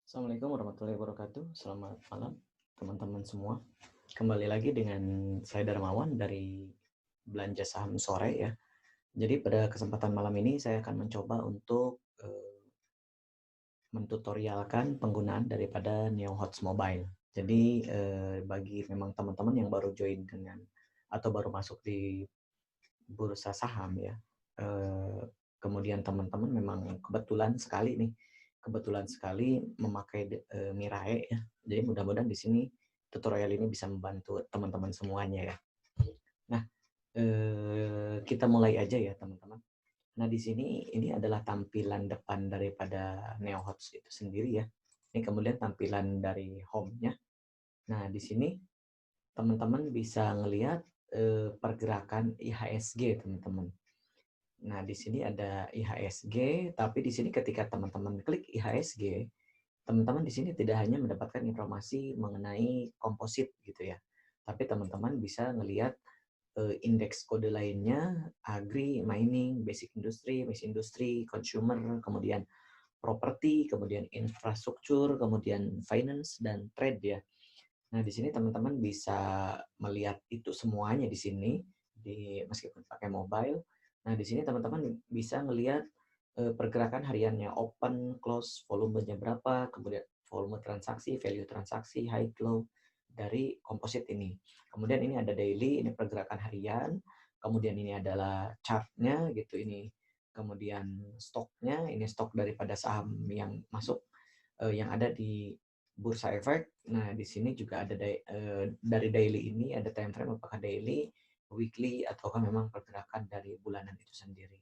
Assalamualaikum warahmatullahi wabarakatuh. Selamat malam teman-teman semua. Kembali lagi dengan saya Darmawan dari Belanja Saham Sore ya. Jadi pada kesempatan malam ini saya akan mencoba untuk mentutorialkan penggunaan daripada NeoHots Mobile. Jadi bagi memang teman-teman yang baru join dengan atau baru masuk di bursa saham ya. Kemudian teman-teman memang kebetulan sekali memakai Mirae ya. Jadi mudah-mudahan di sini tutorial ini bisa membantu teman-teman semuanya ya. Nah, kita mulai aja ya teman-teman. Nah, di sini ini adalah tampilan depan daripada NeoHots itu sendiri ya. Ini kemudian tampilan dari home-nya. Nah, di sini teman-teman bisa ngelihat pergerakan IHSG teman-teman. Nah, di sini ada IHSG, tapi di sini ketika teman-teman klik IHSG, teman-teman di sini tidak hanya mendapatkan informasi mengenai komposit gitu ya, tapi teman-teman bisa ngelihat indeks kode lainnya, agri, mining, basic industry, mesin industry, consumer, kemudian properti, kemudian infrastruktur, kemudian finance dan trade ya. Nah, di sini teman-teman bisa melihat itu semuanya di sini, meskipun pakai mobile. Nah, di sini teman-teman bisa melihat pergerakan hariannya, open, close, volumenya berapa, kemudian volume transaksi, value transaksi, high, low dari komposit ini. Kemudian ini ada daily, ini pergerakan harian. Kemudian ini adalah chartnya gitu, ini kemudian stoknya, ini stok daripada saham yang masuk yang ada di Bursa Efek. Nah, di sini juga ada dari daily ini ada time frame apakah daily, weekly, ataukah memang pergerakan dari bulanan itu sendiri.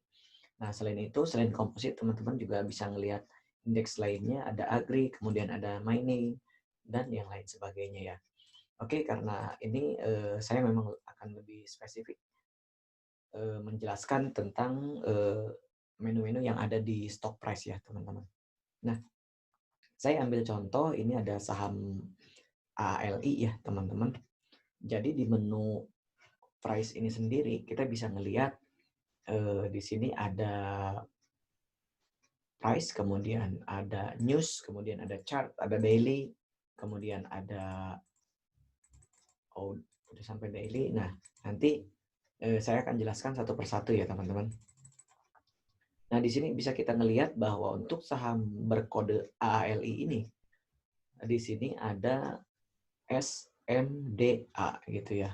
Nah, selain itu, selain komposit, teman-teman juga bisa melihat indeks lainnya, ada agri, kemudian ada mining, dan yang lain sebagainya ya. Oke, karena ini saya memang akan lebih spesifik menjelaskan tentang menu-menu yang ada di stock price ya, teman-teman. Nah, saya ambil contoh, ini ada saham ALI ya, teman-teman. Jadi di menu price ini sendiri, kita bisa ngelihat di sini ada price, kemudian ada news, kemudian ada chart, ada daily, kemudian ada udah sampai daily. Nah, nanti saya akan jelaskan satu persatu ya, teman-teman. Nah, di sini bisa kita ngelihat bahwa untuk saham berkode AALI ini, di sini ada SMDA gitu ya.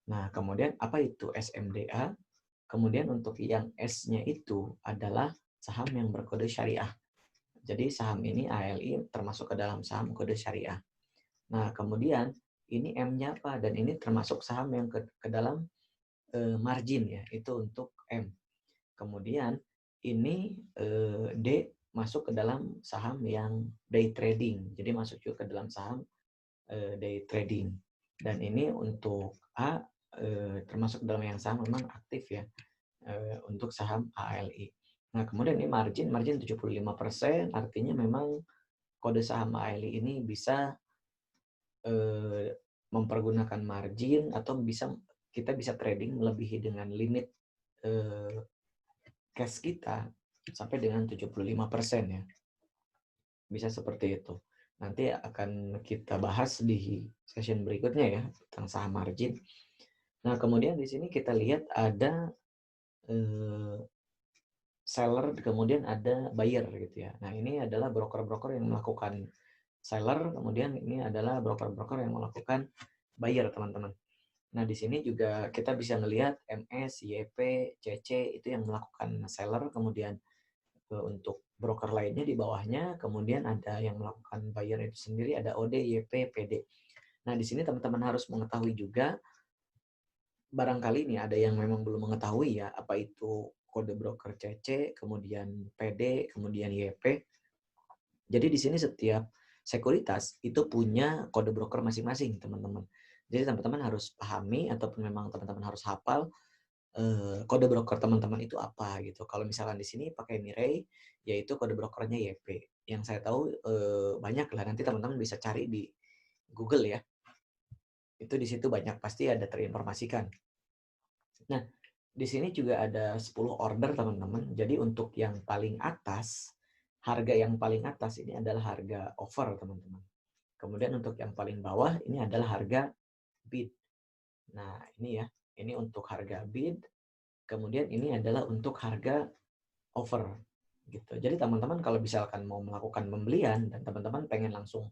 Nah, kemudian apa itu SMDA? Kemudian untuk yang S-nya itu adalah saham yang berkode syariah. Jadi saham ini ALI termasuk ke dalam saham kode syariah. Nah, kemudian ini M-nya apa? Dan ini termasuk saham yang ke dalam margin ya, itu untuk M. Kemudian ini D masuk ke dalam saham yang day trading. Jadi masuk juga ke dalam saham day trading. Dan ini untuk A termasuk dalam yang saham memang aktif ya untuk saham ALI. Nah, kemudian ini margin 75%, artinya memang kode saham ALI ini bisa mempergunakan margin atau kita bisa trading melebihi dengan limit cash kita sampai dengan 75% ya. Bisa seperti itu. Nanti akan kita bahas di session berikutnya ya tentang saham margin. Nah, kemudian di sini kita lihat ada seller, kemudian ada buyer gitu ya. Nah, ini adalah broker-broker yang melakukan seller, kemudian ini adalah broker-broker yang melakukan buyer, teman-teman. Nah, di sini juga kita bisa melihat MS, YP, CC itu yang melakukan seller, kemudian untuk broker lainnya di bawahnya, kemudian ada yang melakukan buyer itu sendiri, ada OD, YP, PD. Nah, di sini teman-teman harus mengetahui juga, barangkali ini ada yang memang belum mengetahui ya, apa itu kode broker CC, kemudian PD, kemudian YP. Jadi di sini setiap sekuritas itu punya kode broker masing-masing, teman-teman. Jadi teman-teman harus pahami ataupun memang teman-teman harus hafal kode broker teman-teman itu apa gitu. Kalau misalkan di sini pakai Mirai, yaitu kode brokernya YP. Yang saya tahu banyak lah, nanti teman-teman bisa cari di Google ya. Itu di situ banyak, pasti ada terinformasikan. Nah, di sini juga ada 10 order teman-teman. Jadi untuk yang paling atas harga yang paling atas ini adalah harga offer, teman-teman. Kemudian untuk yang paling bawah ini adalah harga bid. Nah, ini ya, ini untuk harga bid, kemudian ini adalah untuk harga offer gitu. Jadi teman-teman kalau misalkan mau melakukan pembelian dan teman-teman pengen langsung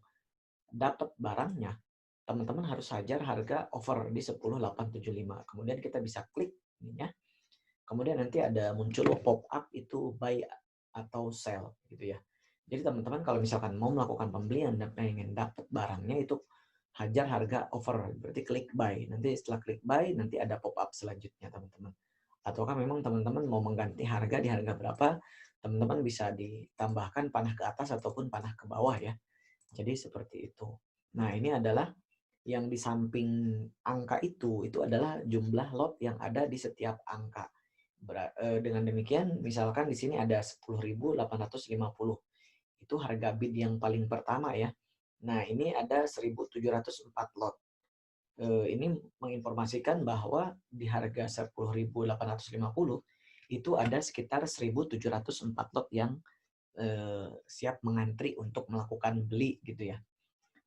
dapat barangnya, teman-teman harus hajar harga offer di 10.875. Kemudian kita bisa klik ini ya. Kemudian nanti ada muncul pop up itu buy atau sell gitu ya. Jadi teman-teman kalau misalkan mau melakukan pembelian dan pengen dapat barangnya itu hajar harga offer, berarti klik buy. Nanti setelah klik buy nanti ada pop up selanjutnya, teman-teman. Ataukah memang teman-teman mau mengganti harga di harga berapa, teman-teman bisa ditambahkan panah ke atas ataupun panah ke bawah ya. Jadi seperti itu. Nah, ini adalah yang di samping angka itu adalah jumlah lot yang ada di setiap angka. Dengan demikian, misalkan di sini ada 10.850. Itu harga bid yang paling pertama ya. Nah, ini ada 1.704 lot. Ini menginformasikan bahwa di harga 10.850 itu ada sekitar 1.704 lot yang siap mengantri untuk melakukan beli gitu ya.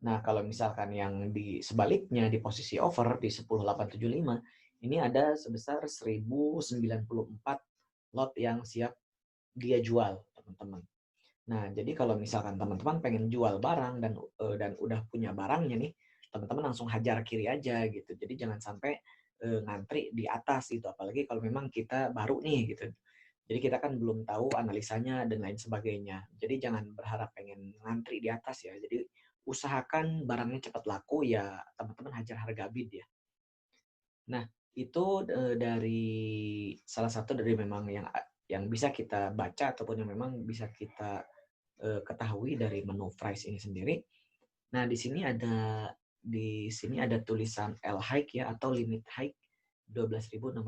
Nah, kalau misalkan yang di sebaliknya di posisi over di 10.875 ini ada sebesar 1.094 lot yang siap dia jual, teman-teman. Nah, jadi kalau misalkan teman-teman pengen jual barang dan udah punya barangnya nih, teman-teman langsung hajar kiri aja gitu. Jadi jangan sampai ngantri di atas gitu, apalagi kalau memang kita baru nih gitu. Jadi kita kan belum tahu analisanya dan lain sebagainya. Jadi jangan berharap pengen ngantri di atas ya. Jadi usahakan barangnya cepat laku ya, teman-teman hajar harga bid ya. Nah, itu dari salah satu dari memang yang bisa kita baca ataupun yang memang bisa kita ketahui dari menu price ini sendiri. Nah, di sini ada tulisan L high ya atau limit high 12.650.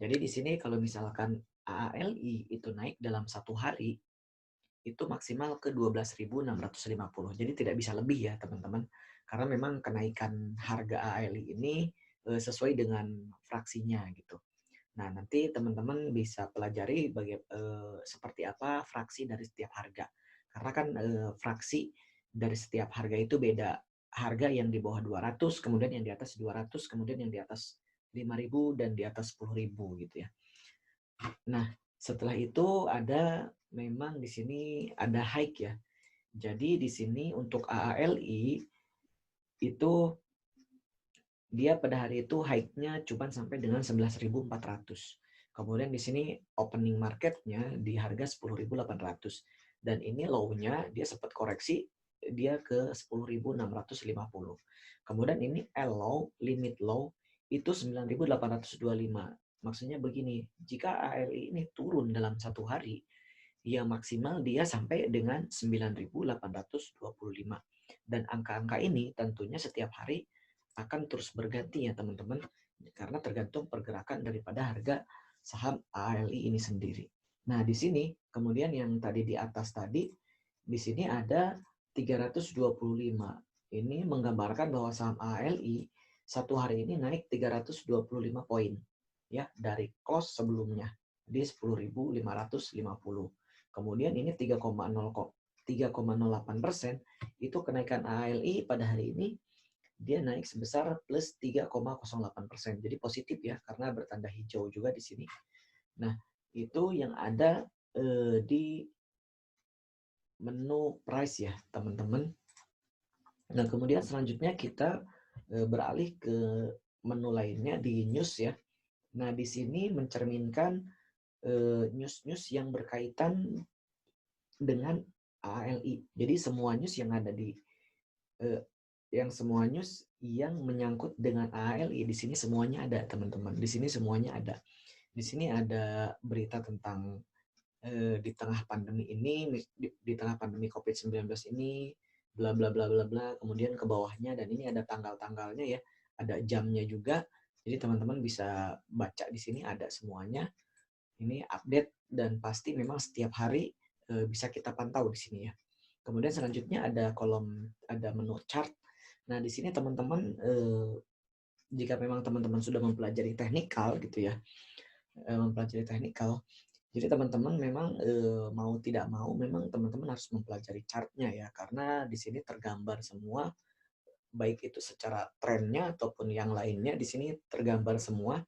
Jadi di sini kalau misalkan AALI itu naik dalam satu hari itu maksimal ke 12.650. Jadi tidak bisa lebih ya, teman-teman. Karena memang kenaikan harga AALI ini sesuai dengan fraksinya gitu. Nah, nanti teman-teman bisa pelajari seperti apa fraksi dari setiap harga. Karena kan fraksi dari setiap harga itu beda. Harga yang di bawah 200, kemudian yang di atas 200, kemudian yang di atas 5.000 dan di atas 10.000 gitu ya. Nah, setelah itu memang di sini ada hike ya. Jadi di sini untuk AALI itu dia pada hari itu hike-nya cuma sampai dengan 11.400. Kemudian di sini opening market-nya di harga 10.800. Dan ini low-nya dia sempat koreksi dia ke 10.650. Kemudian ini L low, limit low itu 9.825. Maksudnya begini, jika ALI ini turun dalam satu hari, ya maksimal dia sampai dengan 9.825. Dan angka-angka ini tentunya setiap hari akan terus berganti ya teman-teman, karena tergantung pergerakan daripada harga saham ALI ini sendiri. Nah, di sini kemudian yang tadi di atas tadi, di sini ada 325. Ini menggambarkan bahwa saham ALI satu hari ini naik 325 poin ya dari close sebelumnya di 10.550. Kemudian ini 3,08% itu kenaikan ALI pada hari ini dia naik sebesar plus 3,08%. Jadi positif ya, karena bertanda hijau juga di sini. Nah, itu yang ada di menu price ya, teman-teman. Nah, kemudian selanjutnya kita beralih ke menu lainnya di news ya. Nah, di sini mencerminkan news-news yang berkaitan dengan ALI. Jadi semua news yang ada di semua news yang menyangkut dengan ALI di sini semuanya ada, teman-teman. Di sini semuanya ada. Di sini ada berita tentang di tengah pandemi ini, di tengah pandemi COVID-19 ini, bla bla bla bla bla. Kemudian ke bawahnya dan ini ada tanggal-tanggalnya ya, ada jamnya juga. Jadi teman-teman bisa baca di sini ada semuanya. Ini update dan pasti memang setiap hari bisa kita pantau di sini ya. Kemudian selanjutnya ada menu chart. Nah, di sini teman-teman jika memang teman-teman sudah mempelajari teknikal gitu ya, Jadi teman-teman memang, mau tidak mau memang teman-teman harus mempelajari chart-nya ya, karena di sini tergambar semua, baik itu secara trennya ataupun yang lainnya di sini tergambar semua.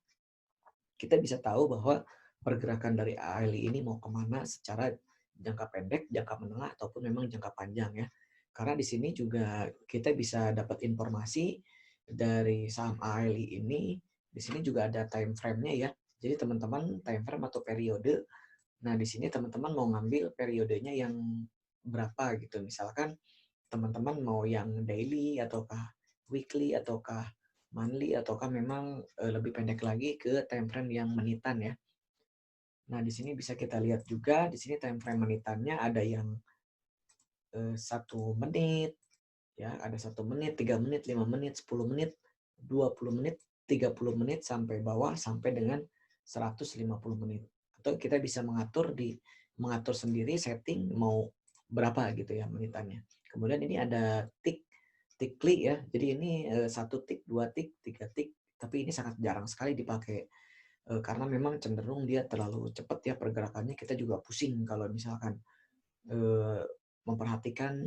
Kita bisa tahu bahwa pergerakan dari ALI ini mau kemana secara jangka pendek, jangka menengah, ataupun memang jangka panjang ya. Karena di sini juga kita bisa dapat informasi dari saham ALI ini, di sini juga ada time frame-nya ya. Jadi teman-teman time frame atau periode, nah di sini teman-teman mau ngambil periodenya yang berapa gitu. Misalkan teman-teman mau yang daily ataukah weekly ataukah monthly ataukah memang lebih pendek lagi ke time frame yang menitan ya. Nah, di sini bisa kita lihat juga di sini time frame menitannya ada yang 1 menit ya, ada 1 menit, 3 menit, 5 menit, 10 menit, 20 menit, 30 menit sampai bawah sampai dengan 150 menit. Atau kita bisa mengatur sendiri setting mau berapa gitu ya menitannya. Kemudian ini ada tick ya. Jadi ini 1 tick, 2 tick, 3 tick, tapi ini sangat jarang sekali dipakai karena memang cenderung dia terlalu cepat ya pergerakannya. Kita juga pusing kalau misalkan eh, memperhatikan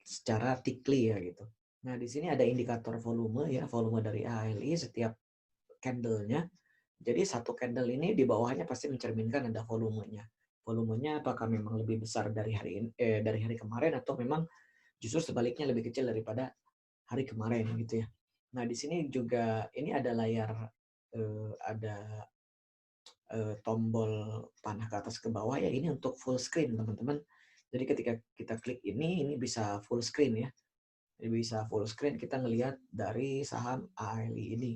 secara tickly ya gitu. Nah, di sini ada indikator volume ya, volume dari ALI setiap candle-nya. Jadi satu candle ini di bawahnya pasti mencerminkan ada volumenya. Volumenya apakah memang lebih besar dari dari hari kemarin atau memang justru sebaliknya lebih kecil daripada hari kemarin gitu ya. Nah, di sini juga ini ada layar ada tombol panah ke atas ke bawah ya, ini untuk full screen teman-teman. Jadi ketika kita klik ini bisa full screen ya. Jadi bisa full screen kita ngelihat dari saham ALI ini.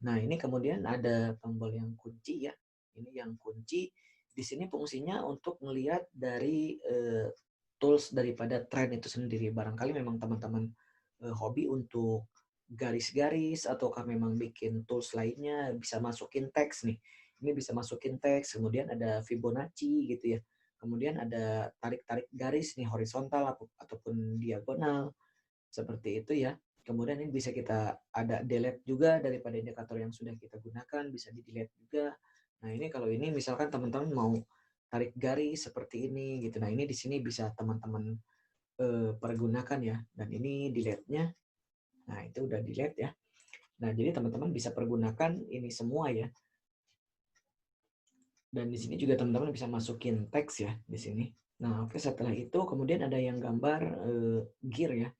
Nah, ini kemudian ada tombol yang kunci ya. Ini yang kunci. Di sini fungsinya untuk melihat dari tools daripada tren itu sendiri. Barangkali memang teman-teman hobi untuk garis-garis ataukah memang bikin tools lainnya bisa masukin teks nih. Ini bisa masukin teks, kemudian ada Fibonacci gitu ya. Kemudian ada tarik-tarik garis nih horizontal ataupun diagonal seperti itu ya. Kemudian ini bisa kita ada delete juga daripada indikator yang sudah kita gunakan, bisa di delete juga. Nah, ini kalau ini misalkan teman-teman mau tarik garis seperti ini gitu. Nah, ini di sini bisa teman-teman pergunakan ya. Dan ini delete-nya. Nah, itu udah delete ya. Nah, jadi teman-teman bisa pergunakan ini semua ya. Dan di sini juga teman-teman bisa masukin teks ya di sini. Nah, oke, setelah itu kemudian ada yang gambar gear ya.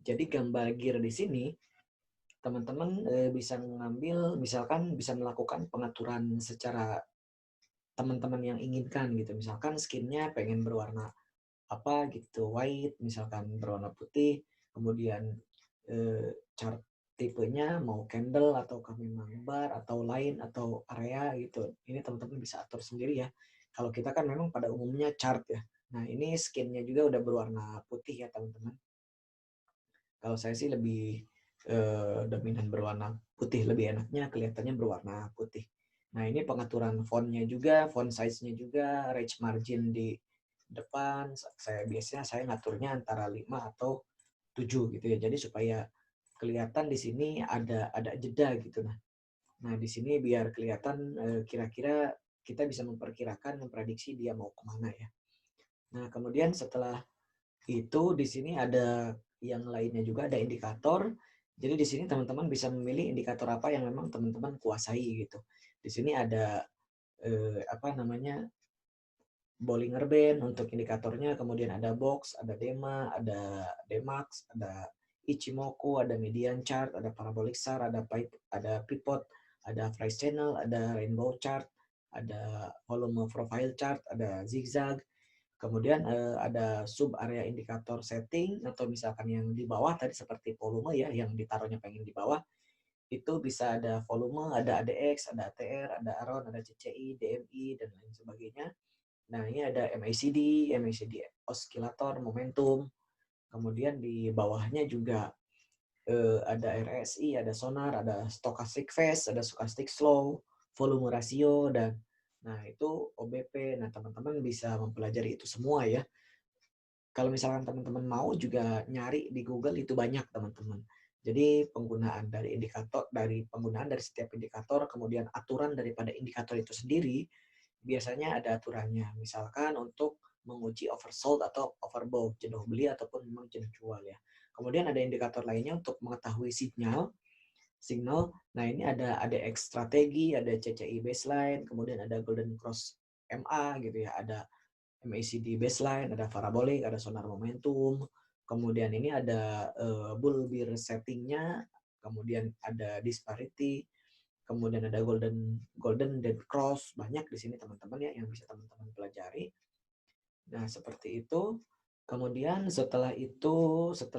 Jadi gambar gear di sini teman-teman bisa mengambil, misalkan bisa melakukan pengaturan secara teman-teman yang inginkan gitu. Misalkan skinnya pengen berwarna apa gitu, white, misalkan berwarna putih, kemudian chart tipenya mau candle atau memang bar atau line atau area gitu. Ini teman-teman bisa atur sendiri ya. Kalau kita kan memang pada umumnya chart ya. Nah, ini skinnya juga udah berwarna putih ya teman-teman. Kalau saya sih lebih dominan berwarna putih, lebih enaknya kelihatannya berwarna putih. Nah, ini pengaturan fontnya juga, font size-nya juga, range margin di depan. Biasanya saya ngaturnya antara 5 atau 7 gitu ya. Jadi supaya kelihatan di sini ada jeda gitu. Nah, di sini biar kelihatan kira-kira kita bisa memprediksi dia mau kemana ya. Nah, kemudian setelah itu di sini ada yang lainnya juga, ada indikator. Jadi di sini teman-teman bisa memilih indikator apa yang memang teman-teman kuasai gitu. Di sini ada apa namanya Bollinger Band untuk indikatornya, kemudian ada box, ada Dema, ada Demax, ada Ichimoku, ada median chart, ada parabolic SAR, ada pivot, ada price channel, ada rainbow chart, ada volume profile chart, ada zigzag. Kemudian ada sub area indikator setting atau misalkan yang di bawah tadi seperti volume ya yang ditaruhnya pengen di bawah itu bisa ada volume, ada ADX, ada ATR, ada ARON, ada CCI, DMI dan lain sebagainya. Nah, ini ada MACD oscillator, momentum. Kemudian di bawahnya juga ada RSI, ada sonar, ada stochastic phase, ada stochastic slow, volume rasio dan nah itu OBP. Nah, teman-teman bisa mempelajari itu semua ya. Kalau misalkan teman-teman mau juga nyari di Google itu banyak teman-teman. Jadi penggunaan dari setiap indikator, kemudian aturan daripada indikator itu sendiri, biasanya ada aturannya. Misalkan untuk menguji oversold atau overbought, jenuh beli ataupun memang jenuh jual ya. Kemudian ada indikator lainnya untuk mengetahui signal. Nah, ini ada X strategi, ada CCI baseline, kemudian ada Golden Cross MA gitu ya, ada MACD baseline, ada parabolic, ada sonar momentum. Kemudian ini ada bull bear settingnya, kemudian ada disparity, kemudian ada golden dead cross, banyak di sini teman-teman ya yang bisa teman-teman pelajari. Nah, seperti itu. Kemudian setelah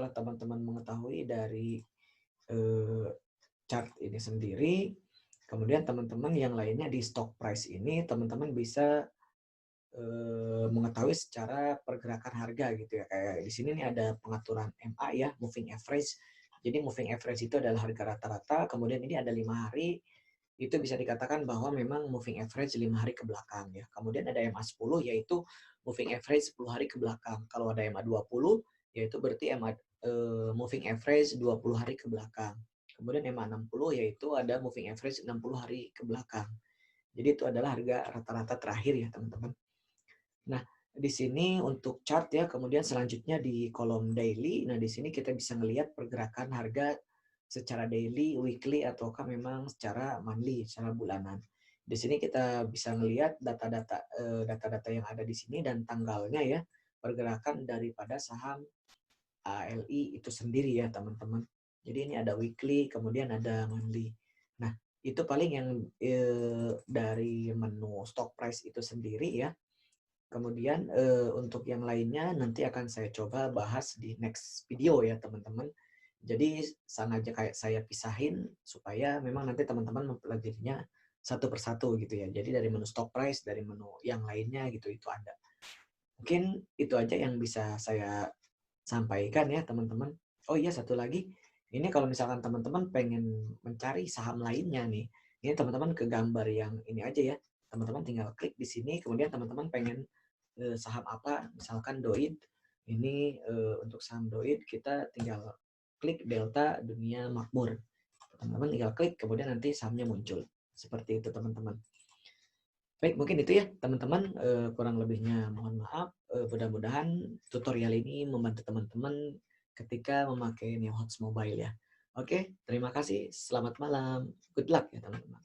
teman-teman mengetahui dari eh, chart ini sendiri, kemudian teman-teman yang lainnya di stock price ini teman-teman bisa mengetahui secara pergerakan harga gitu ya. Kayak di sini nih ada pengaturan MA ya, moving average. Jadi moving average itu adalah harga rata-rata, kemudian ini ada 5 hari, itu bisa dikatakan bahwa memang moving average 5 hari ke belakang ya. Kemudian ada MA10 yaitu moving average 10 hari ke belakang. Kalau ada MA20 yaitu berarti moving average 20 hari ke belakang. Kemudian MA60 yaitu ada moving average 60 hari ke belakang. Jadi itu adalah harga rata-rata terakhir ya teman-teman. Nah, di sini untuk chart ya, kemudian selanjutnya di kolom daily. Nah, di sini kita bisa melihat pergerakan harga secara daily, weekly, ataukah memang secara monthly, secara bulanan. Di sini kita bisa melihat data-data yang ada di sini dan tanggalnya ya, pergerakan daripada saham ALI itu sendiri ya, teman-teman. Jadi ini ada weekly, kemudian ada monthly. Nah, itu paling yang dari menu stock price itu sendiri ya. Kemudian untuk yang lainnya nanti akan saya coba bahas di next video ya teman-teman. Jadi sengaja kayak saya pisahin supaya memang nanti teman-teman mempelajarinya satu persatu gitu ya. Jadi dari menu stock price, dari menu yang lainnya gitu itu ada. Mungkin itu aja yang bisa saya sampaikan ya teman-teman. Oh iya satu lagi, ini kalau misalkan teman-teman pengen mencari saham lainnya nih, ini teman-teman ke gambar yang ini aja ya. Teman-teman tinggal klik di sini, kemudian teman-teman pengen saham apa, misalkan Doid, ini untuk saham Doid kita tinggal klik Delta Dunia Makmur. Teman-teman tinggal klik, kemudian nanti sahamnya muncul. Seperti itu teman-teman. Baik, mungkin itu ya teman-teman, kurang lebihnya mohon maaf. Mudah-mudahan tutorial ini membantu teman-teman ketika memakai Neohots Mobile ya. Oke, terima kasih. Selamat malam. Good luck ya teman-teman.